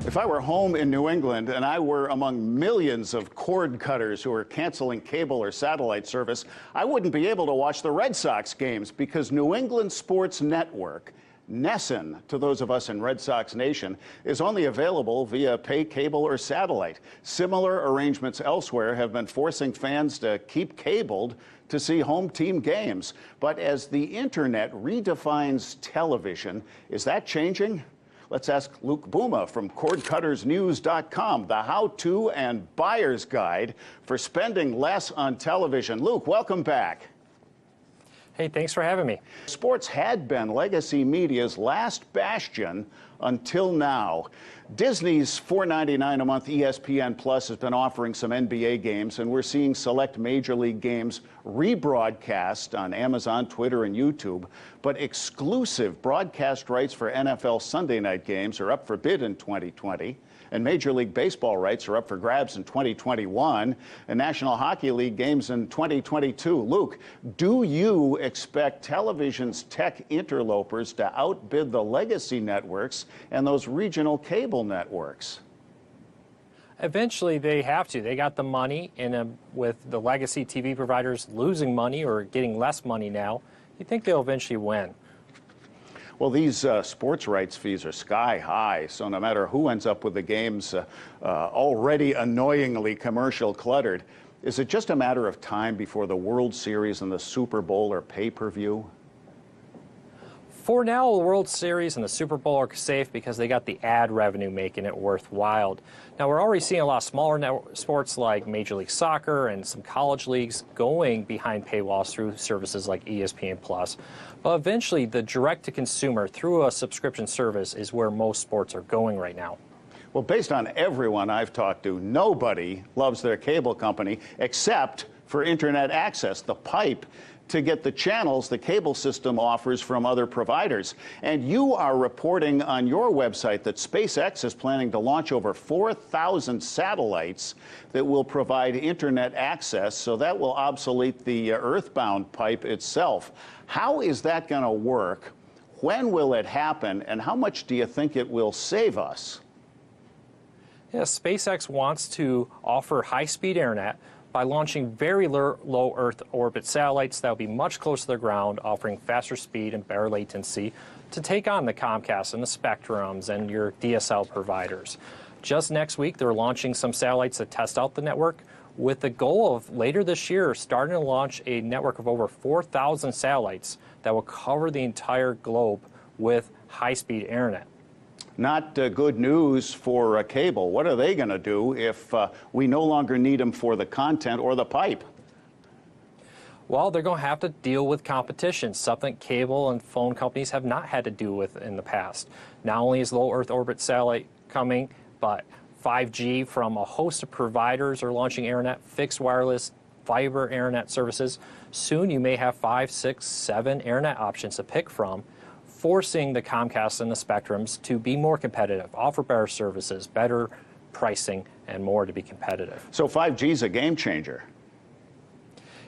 If I were home in New England and I were among millions of cord cutters who are canceling cable or satellite service, I wouldn't be able to watch the Red Sox games because New England Sports Network, NESN to those of us in Red Sox Nation, is only available via pay cable or satellite. Similar arrangements elsewhere have been forcing fans to keep cabled to see home team games. But as the internet redefines television, is that changing? Let's ask Luke Bouma from cordcuttersnews.com, the how-to and buyer's guide for spending less on television. Luke, welcome back. Hey, thanks for having me. Sports had been legacy media's last bastion until now. Disney's $4.99 a month ESPN Plus has been offering some NBA games, and we're seeing select Major League games rebroadcast on Amazon, Twitter, and YouTube. But exclusive broadcast rights for NFL Sunday night games are up for bid in 2020. And Major League Baseball rights are up for grabs in 2021, and National Hockey League games in 2022. Luke, do you expect television's tech interlopers to outbid the legacy networks and those regional cable networks? Eventually, they have to. They got the money, and with the legacy TV providers losing money or getting less money now, you think they'll eventually win. Well, these sports rights fees are sky high, so no matter who ends up with the games already annoyingly commercial cluttered, is it just a matter of time before the World Series and the Super Bowl are pay-per-view? For now, the World Series and the Super Bowl are safe because they got the ad revenue making it worthwhile. Now, we're already seeing a lot of smaller sports like Major League Soccer and some college leagues going behind paywalls through services like ESPN+. But eventually, the direct-to-consumer through a subscription service is where most sports are going right now. Well, based on everyone I've talked to, nobody loves their cable company except for internet access, the pipe, to get the channels the cable system offers from other providers. And you are reporting on your website that SpaceX is planning to launch over 4,000 satellites that will provide internet access, so that will obsolete the earthbound pipe itself. How is that going to work? When will it happen? And how much do you think it will save us? Yeah, SpaceX wants to offer high-speed internet by launching very low Earth orbit satellites that will be much closer to the ground, offering faster speed and better latency to take on the Comcast and the Spectrums and your DSL providers. Just next week, they're launching some satellites to test out the network with the goal of later this year starting to launch a network of over 4,000 satellites that will cover the entire globe with high-speed internet. Not good news for cable. What are they going to do if we no longer need them for the content or the pipe? Well, they're going to have to deal with competition, something cable and phone companies have not had to deal with in the past. Not only is low Earth orbit satellite coming, but 5G from a host of providers are launching internet, fixed wireless, fiber internet services. Soon you may have 5, 6, 7 internet options to pick from, forcing the Comcast and the Spectrums to be more competitive, offer better services, better pricing, and more to be competitive. So 5G is a game changer.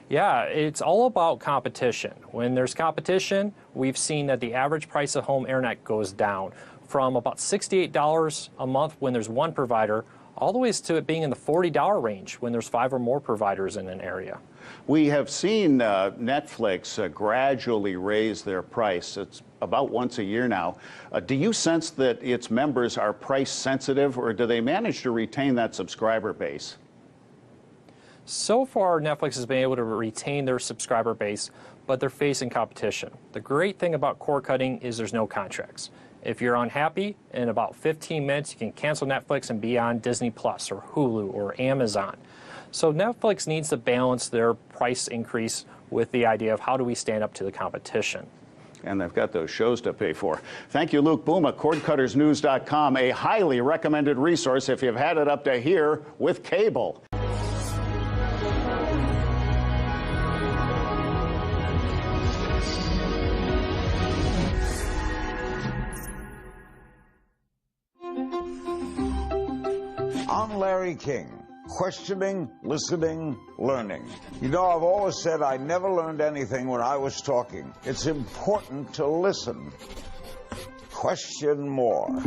Yeah, it's all about competition. When there's competition, we've seen that the average price of home internet goes down from about $68 a month when there's one provider, all the way to it being in the $40 range when there's 5 or more providers in an area. We have seen Netflix gradually raise their price. It's about once a year now. Do you sense that its members are price sensitive, or do they manage to retain that subscriber base? So far, Netflix has been able to retain their subscriber base, but they're facing competition. The great thing about cord cutting is there's no contracts. If you're unhappy, in about 15 minutes, you can cancel Netflix and be on Disney Plus or Hulu or Amazon. So Netflix needs to balance their price increase with the idea of how do we stand up to the competition. And they've got those shows to pay for. Thank you, Luke Bouma, cordcuttersnews.com, a highly recommended resource if you've had it up to here with cable. I'm Larry King, questioning, listening, learning. You know, I've always said I never learned anything when I was talking. It's important to listen. Question more.